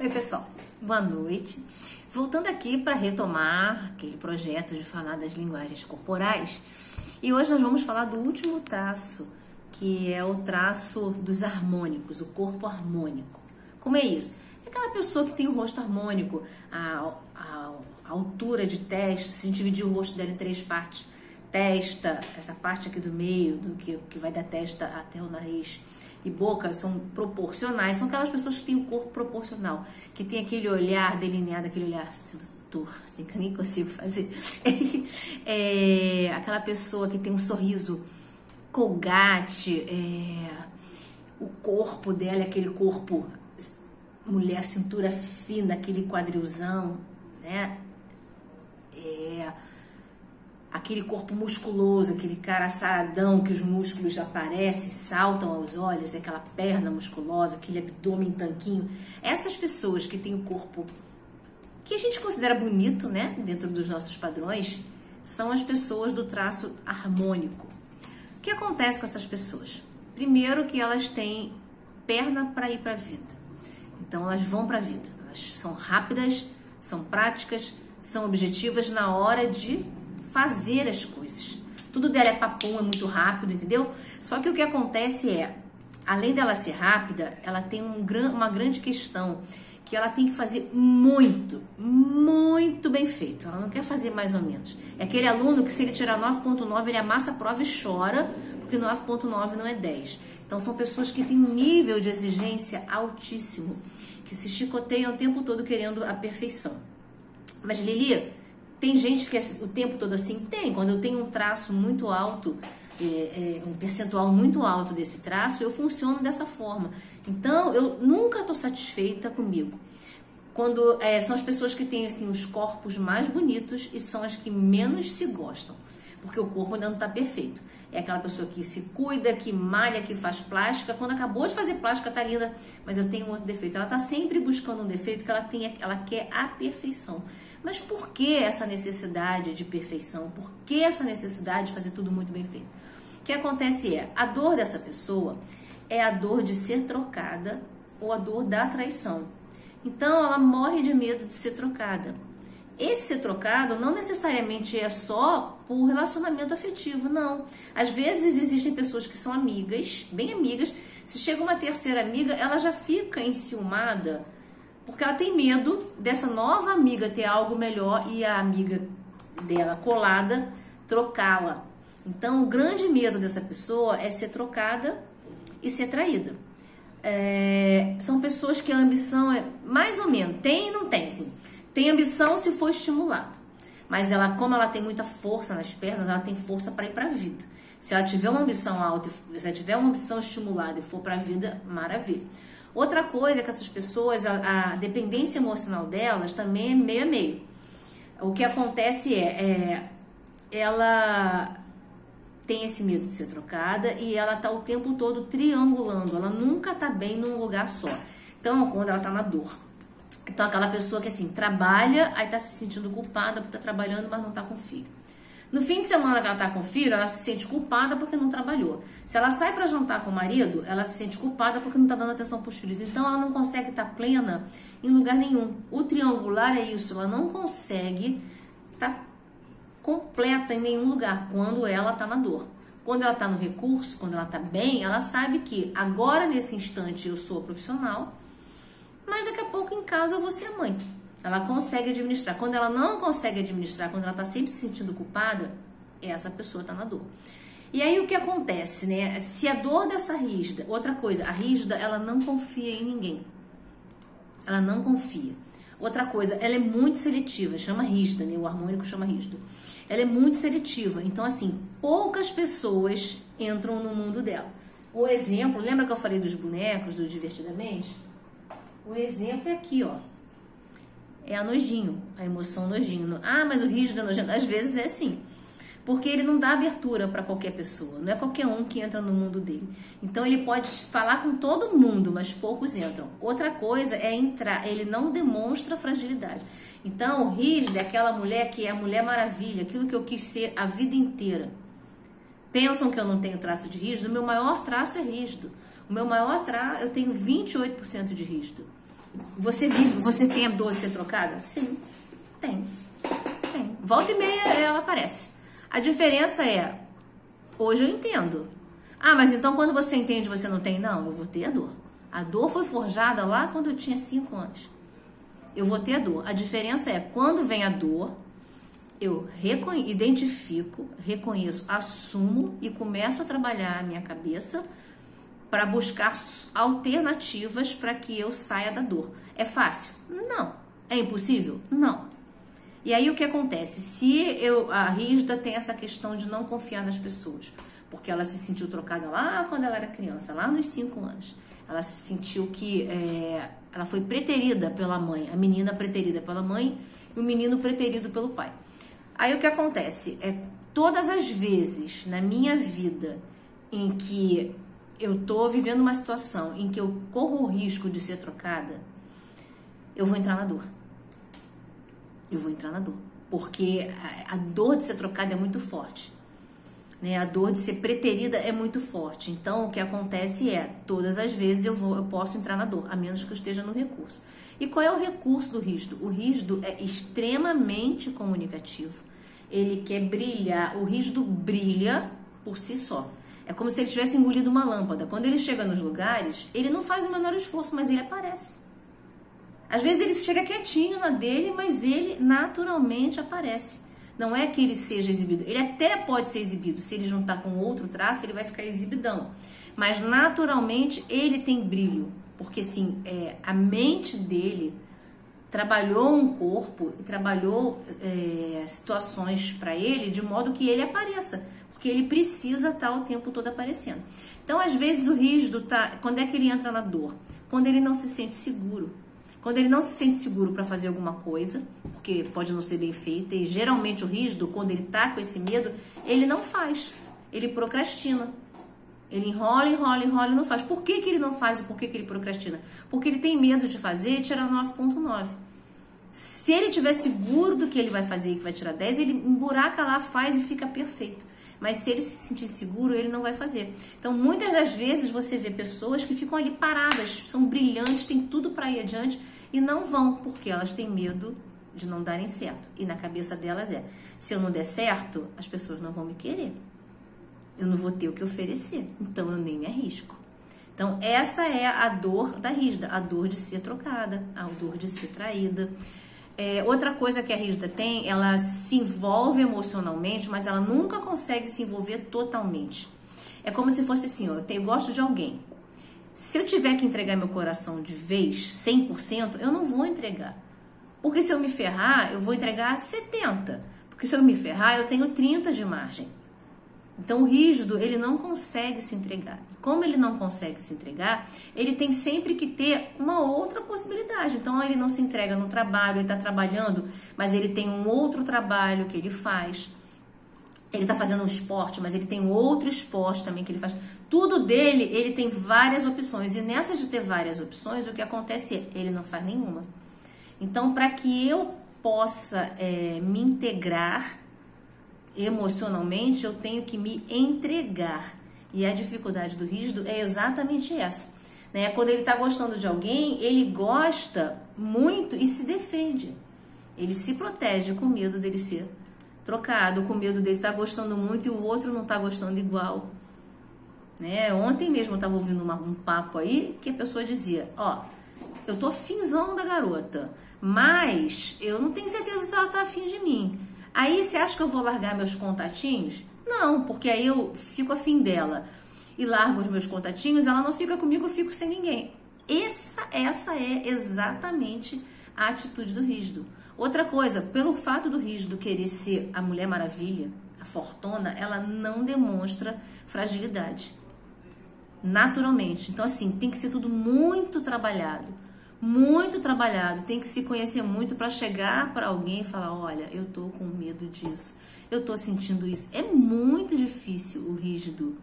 Oi, pessoal. Boa noite. Voltando aqui para retomar aquele projeto de falar das linguagens corporais. E hoje nós vamos falar do último traço, que é o traço dos harmônicos, o corpo harmônico. Como é isso? É aquela pessoa que tem o rosto harmônico, a altura de testa, se a gente dividir o rosto dela em três partes, testa, essa parte aqui do meio, do que vai da testa até o nariz, e boca são proporcionais, são aquelas pessoas que têm o corpo proporcional, que tem aquele olhar delineado, aquele olhar sedutor, assim, que eu nem consigo fazer. Aquela pessoa que tem um sorriso colgate, o corpo dela é aquele corpo, mulher, cintura fina, aquele quadrilzão, né? Aquele corpo musculoso, aquele cara saradão que os músculos aparecem, saltam aos olhos, aquela perna musculosa, aquele abdômen tanquinho. Essas pessoas que têm o corpo que a gente considera bonito, né, dentro dos nossos padrões, são as pessoas do traço harmônico. O que acontece com essas pessoas? Primeiro que elas têm perna para ir para a vida. Então elas vão para a vida. Elas são rápidas, são práticas, são objetivas na hora de fazer as coisas. Tudo dela é papum, é muito rápido, entendeu? Só que o que acontece é, além dela ser rápida, ela tem uma grande questão, que ela tem que fazer muito, muito bem feito. Ela não quer fazer mais ou menos. É aquele aluno que, se ele tirar 9.9, ele amassa a prova e chora, porque 9.9 não é 10. Então são pessoas que têm um nível de exigência altíssimo, que se chicoteiam o tempo todo querendo a perfeição. Mas Lili, tem gente que é o tempo todo assim? Tem. Quando eu tenho um traço muito alto, um percentual muito alto desse traço, eu funciono dessa forma. Então, eu nunca estou satisfeita comigo. Quando são as pessoas que têm assim, os corpos mais bonitos e são as que menos se gostam, porque o corpo ainda não está perfeito. É aquela pessoa que se cuida, que malha, que faz plástica. Quando acabou de fazer plástica, tá linda, mas eu tenho um outro defeito. Ela está sempre buscando um defeito que ela quer a perfeição. Mas por que essa necessidade de perfeição? Por que essa necessidade de fazer tudo muito bem feito? O que acontece a dor dessa pessoa é a dor de ser trocada ou a dor da traição. Então, ela morre de medo de ser trocada. Esse ser trocado não necessariamente é só por relacionamento afetivo, não. Às vezes existem pessoas que são amigas, bem amigas. Se chega uma terceira amiga, ela já fica enciumada, porque ela tem medo dessa nova amiga ter algo melhor e a amiga dela colada trocá-la. Então, o grande medo dessa pessoa é ser trocada e ser traída. São pessoas que a ambição é mais ou menos, tem e não tem, assim. Tem ambição se for estimulada, mas ela, como ela tem muita força nas pernas, ela tem força para ir para a vida. Se ela tiver uma ambição alta, se ela tiver uma ambição estimulada e for para a vida, maravilha. Outra coisa é que essas pessoas, a dependência emocional delas também é meio a meio. O que acontece ela tem esse medo de ser trocada e ela tá o tempo todo triangulando, ela nunca tá bem num lugar só. Então, quando ela tá na dor. Então, aquela pessoa que assim, trabalha, aí tá se sentindo culpada porque tá trabalhando, mas não tá com filho. No fim de semana que ela tá com filho, ela se sente culpada porque não trabalhou. Se ela sai para jantar com o marido, ela se sente culpada porque não tá dando atenção pros filhos. Então, ela não consegue estar plena em lugar nenhum. O triangular é isso, ela não consegue estar completa em nenhum lugar quando ela tá na dor. Quando ela tá no recurso, quando ela tá bem, ela sabe que agora, nesse instante, eu sou profissional, mas daqui a pouco em casa eu vou ser a mãe. Ela consegue administrar. Quando ela não consegue administrar, quando ela está sempre se sentindo culpada, essa pessoa está na dor. E aí o que acontece, né? Se a dor dessa rígida, outra coisa, a rígida, ela não confia em ninguém. Ela não confia. Outra coisa, ela é muito seletiva, chama rígida, né? O harmônico chama rígido. Ela é muito seletiva. Então, assim, poucas pessoas entram no mundo dela. O exemplo, lembra que eu falei dos bonecos, do Divertidamente? O exemplo é aqui, ó. É a nojinho, a emoção nojinho. Ah, mas o rígido é nojento. Às vezes é assim. Porque ele não dá abertura para qualquer pessoa. Não é qualquer um que entra no mundo dele. Então, ele pode falar com todo mundo, mas poucos entram. Outra coisa é entrar. Ele não demonstra fragilidade. Então, o rígido é aquela mulher que é a Mulher Maravilha. Aquilo que eu quis ser a vida inteira. Pensam que eu não tenho traço de rígido? O meu maior traço é rígido. O meu maior traço, eu tenho 28% de rígido. Você tem a dor de ser trocada? Sim, tem. Volta e meia ela aparece. A diferença é, hoje eu entendo. Ah, mas então quando você entende, você não tem? Não, eu vou ter a dor. A dor foi forjada lá quando eu tinha 5 anos. Eu vou ter a dor. A diferença é, quando vem a dor, eu identifico, reconheço, assumo e começo a trabalhar a minha cabeça para buscar alternativas para que eu saia da dor. É fácil? Não. É impossível? Não. E aí o que acontece? Se a rígida tem essa questão de não confiar nas pessoas, porque ela se sentiu trocada lá quando ela era criança, lá nos 5 anos. Ela se sentiu que ela foi preterida pela mãe, a menina preterida pela mãe e o menino preterido pelo pai. Aí o que acontece? Todas as vezes na minha vida em que eu tô vivendo uma situação em que eu corro o risco de ser trocada, eu vou entrar na dor. Eu vou entrar na dor. Porque a dor de ser trocada é muito forte. Né? A dor de ser preterida é muito forte. Então, o que acontece todas as vezes eu posso entrar na dor, a menos que eu esteja no recurso. E qual é o recurso do rígido? O rígido é extremamente comunicativo. Ele quer brilhar. O rígido brilha por si só. É como se ele tivesse engolido uma lâmpada. Quando ele chega nos lugares, ele não faz o menor esforço, mas ele aparece. Às vezes ele chega quietinho na dele, mas ele naturalmente aparece. Não é que ele seja exibido. Ele até pode ser exibido. Se ele juntar com outro traço, ele vai ficar exibidão. Mas naturalmente ele tem brilho. Porque sim, a mente dele trabalhou um corpo e trabalhou situações para ele de modo que ele apareça. Porque ele precisa estar o tempo todo aparecendo. Então, às vezes, o rígido quando é que ele entra na dor? Quando ele não se sente seguro. Quando ele não se sente seguro para fazer alguma coisa, porque pode não ser bem feita, e geralmente o rígido, quando ele tá com esse medo, ele não faz, ele procrastina. Ele enrola e não faz. Por que ele não faz e por que ele procrastina? Porque ele tem medo de fazer e tirar 9,9. Se ele tiver seguro do que ele vai fazer e que vai tirar 10, ele emburaca lá, faz e fica perfeito. Mas se ele se sentir seguro, ele não vai fazer. Então, muitas das vezes você vê pessoas que ficam ali paradas, são brilhantes, têm tudo para ir adiante e não vão, porque elas têm medo de não darem certo. E na cabeça delas se eu não der certo, as pessoas não vão me querer. Eu não vou ter o que oferecer, então eu nem me arrisco. Então, essa é a dor da rígida, a dor de ser trocada, a dor de ser traída. Outra coisa que a rígida tem, ela se envolve emocionalmente, mas ela nunca consegue se envolver totalmente. É como se fosse assim, eu gosto de alguém. Se eu tiver que entregar meu coração de vez, 100%, eu não vou entregar. Porque se eu me ferrar, eu vou entregar 70%. Porque se eu me ferrar, eu tenho 30% de margem. Então, o rígido, ele não consegue se entregar. Como ele não consegue se entregar, ele tem sempre que ter uma outra possibilidade. Então, ele não se entrega no trabalho, ele está trabalhando, mas ele tem um outro trabalho que ele faz. Ele está fazendo um esporte, mas ele tem outro esporte também que ele faz. Tudo dele, ele tem várias opções. E nessa de ter várias opções, o que acontece é, ele não faz nenhuma. Então, para que eu possa me integrar emocionalmente, eu tenho que me entregar. E a dificuldade do rígido é exatamente essa. Né? Quando ele está gostando de alguém, ele gosta muito e se defende. Ele se protege com medo dele ser trocado, com medo dele estar gostando muito e o outro não está gostando igual. Né? Ontem mesmo eu estava ouvindo um papo aí que a pessoa dizia, eu tô afinzão da garota, mas eu não tenho certeza se ela tá afim de mim. Aí você acha que eu vou largar meus contatinhos? Não, porque aí eu fico afim dela e largo os meus contatinhos, ela não fica comigo, eu fico sem ninguém. Essa é exatamente a atitude do rígido. Outra coisa, pelo fato do rígido querer ser a Mulher Maravilha, a fortuna, ela não demonstra fragilidade. Naturalmente. Então, assim, tem que ser tudo muito trabalhado. Muito trabalhado. Tem que se conhecer muito para chegar para alguém e falar, olha, eu tô com medo disso. Eu tô sentindo isso. É muito difícil o rígido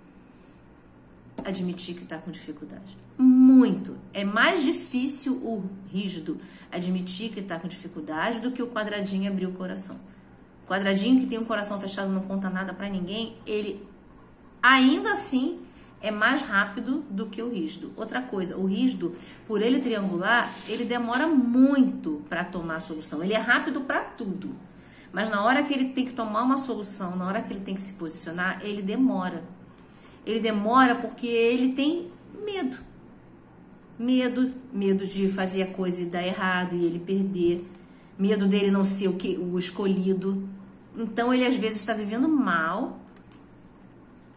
admitir que tá com dificuldade. Muito. É mais difícil o rígido admitir que tá com dificuldade do que o quadradinho abrir o coração. O quadradinho que tem o coração fechado, não conta nada para ninguém, ele ainda assim é mais rápido do que o rígido. Outra coisa, o rígido, por ele triangular, ele demora muito para tomar a solução. Ele é rápido para tudo. Mas na hora que ele tem que tomar uma solução, na hora que ele tem que se posicionar, ele demora. Ele demora porque ele tem medo. Medo de fazer a coisa e dar errado e ele perder. Medo dele não ser o escolhido. Então ele às vezes está vivendo mal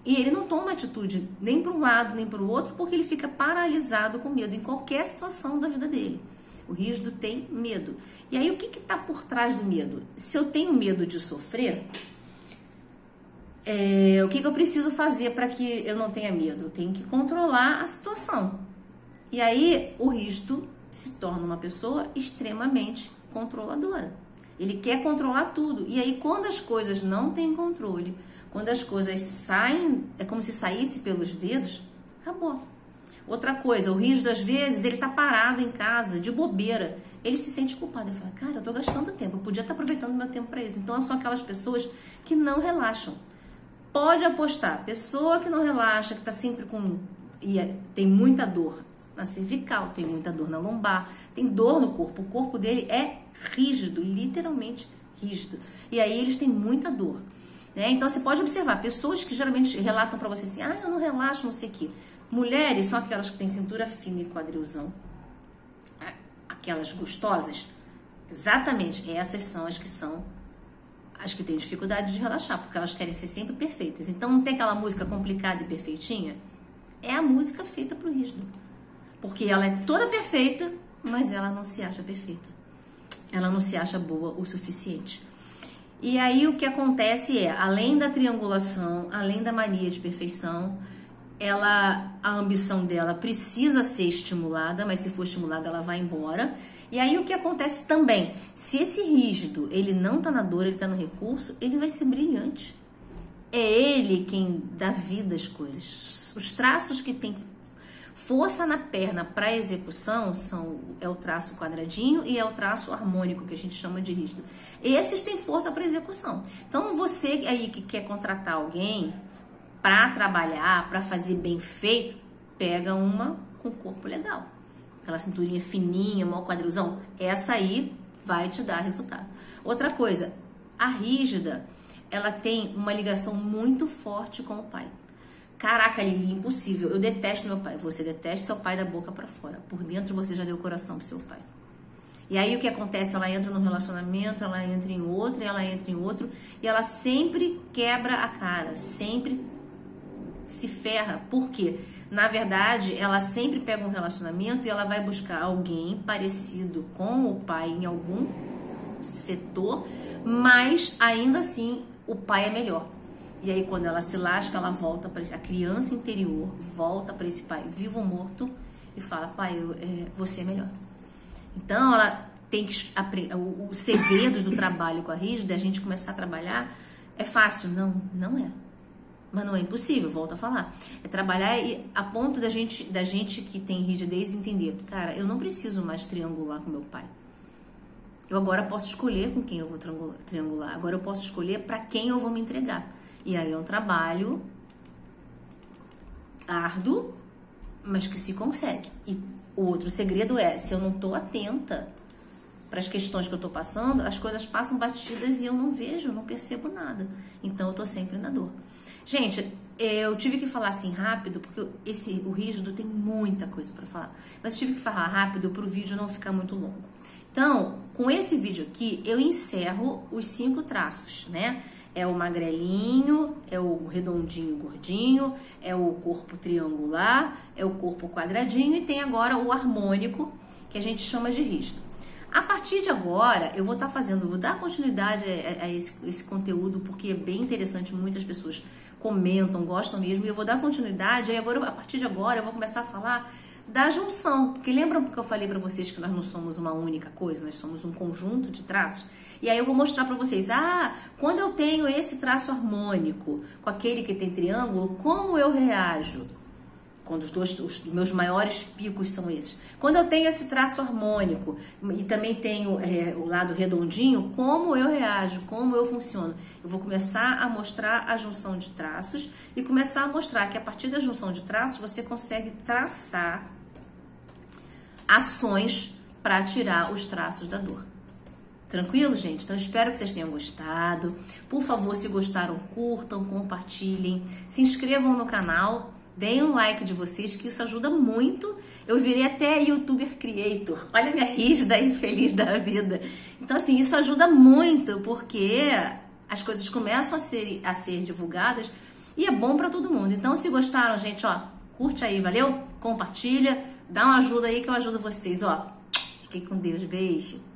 e ele não toma atitude nem para um lado nem para o outro porque ele fica paralisado com medo em qualquer situação da vida dele. O rígido tem medo. E aí o que está por trás do medo? Se eu tenho medo de sofrer, o que eu preciso fazer para que eu não tenha medo? Eu tenho que controlar a situação. E aí o rígido se torna uma pessoa extremamente controladora. Ele quer controlar tudo. E aí quando as coisas não têm controle, quando as coisas saem, é como se saísse pelos dedos, acabou. Outra coisa, o rígido às vezes ele tá parado em casa de bobeira. Ele se sente culpado. Ele fala, cara, eu tô gastando tempo, eu podia estar aproveitando meu tempo para isso. Então são aquelas pessoas que não relaxam. Pode apostar, pessoa que não relaxa, que tá sempre tem muita dor na cervical, tem muita dor na lombar, tem dor no corpo. O corpo dele é rígido, literalmente rígido. E aí eles têm muita dor. Né? Então você pode observar, pessoas que geralmente relatam para você assim, eu não relaxo, não sei o quê. Mulheres são aquelas que têm cintura fina e quadrilzão. Aquelas gostosas. Exatamente, essas são as que têm dificuldade de relaxar, porque elas querem ser sempre perfeitas. Então não tem aquela música complicada e perfeitinha? É a música feita pro rígido. Porque ela é toda perfeita, mas ela não se acha perfeita. Ela não se acha boa o suficiente. E aí o que acontece além da triangulação, além da mania de perfeição, a ambição dela precisa ser estimulada, mas se for estimulada ela vai embora. E aí o que acontece também, se esse rígido, ele não tá na dor, ele tá no recurso, ele vai ser brilhante. É ele quem dá vida às coisas. Os traços que tem força na perna para execução é o traço quadradinho e é o traço harmônico, que a gente chama de rígido. Esses têm força para execução. Então, você aí que quer contratar alguém para trabalhar, para fazer bem feito, pega uma com corpo legal. Aquela cinturinha fininha, maior quadrilzão, essa aí vai te dar resultado. Outra coisa, a rígida, ela tem uma ligação muito forte com o pai. Caraca, Lili, impossível. Eu detesto meu pai. Você detesta seu pai da boca pra fora. Por dentro você já deu coração pro seu pai. E aí o que acontece? Ela entra num relacionamento, ela entra em outro, ela entra em outro. E ela sempre quebra a cara. Sempre se ferra. Por quê? Na verdade, ela sempre pega um relacionamento e ela vai buscar alguém parecido com o pai em algum setor. Mas ainda assim, o pai é melhor. E aí, quando ela se lasca, ela volta para a criança interior, volta para esse pai vivo ou morto e fala, pai, você é melhor. Então, ela tem que aprender. Os segredos do trabalho com a rígida, a gente começar a trabalhar, é fácil? Não é. Mas não é impossível, volto a falar. É trabalhar a ponto da gente que tem rigidez entender, cara, eu não preciso mais triangular com meu pai. Eu agora posso escolher com quem eu vou triangular. Agora eu posso escolher para quem eu vou me entregar. E aí é um trabalho árduo, mas que se consegue. E o outro segredo se eu não estou atenta para as questões que eu estou passando, as coisas passam batidas e eu não vejo, não percebo nada. Então eu estou sempre na dor. Gente, eu tive que falar assim rápido, porque o rígido tem muita coisa para falar. Mas eu tive que falar rápido para o vídeo não ficar muito longo. Então, com esse vídeo aqui, eu encerro os 5 traços, né? É o magrelinho, é o redondinho gordinho, é o corpo triangular, é o corpo quadradinho e tem agora o harmônico, que a gente chama de rígido. A partir de agora, eu vou dar continuidade a esse conteúdo, porque é bem interessante, muitas pessoas comentam, gostam mesmo, e eu vou dar continuidade, aí agora, a partir de agora eu vou começar a falar da junção, porque lembram que eu falei para vocês que nós não somos uma única coisa, nós somos um conjunto de traços? E aí eu vou mostrar para vocês, quando eu tenho esse traço harmônico com aquele que tem triângulo, como eu reajo? Quando os meus maiores picos são esses. Quando eu tenho esse traço harmônico e também tenho o lado redondinho, como eu reajo, como eu funciono? Eu vou começar a mostrar a junção de traços e começar a mostrar que a partir da junção de traços você consegue traçar ações para tirar os traços da dor. Tranquilo, gente? Então, espero que vocês tenham gostado. Por favor, se gostaram, curtam, compartilhem, se inscrevam no canal, deem um like de vocês, que isso ajuda muito. Eu virei até youtuber creator. Olha a minha rígida e feliz da vida. Então, assim, isso ajuda muito, porque as coisas começam a ser divulgadas e é bom para todo mundo. Então, se gostaram, gente, ó, curte aí, valeu? Compartilha, dá uma ajuda aí que eu ajudo vocês, ó. Fiquem com Deus, beijo.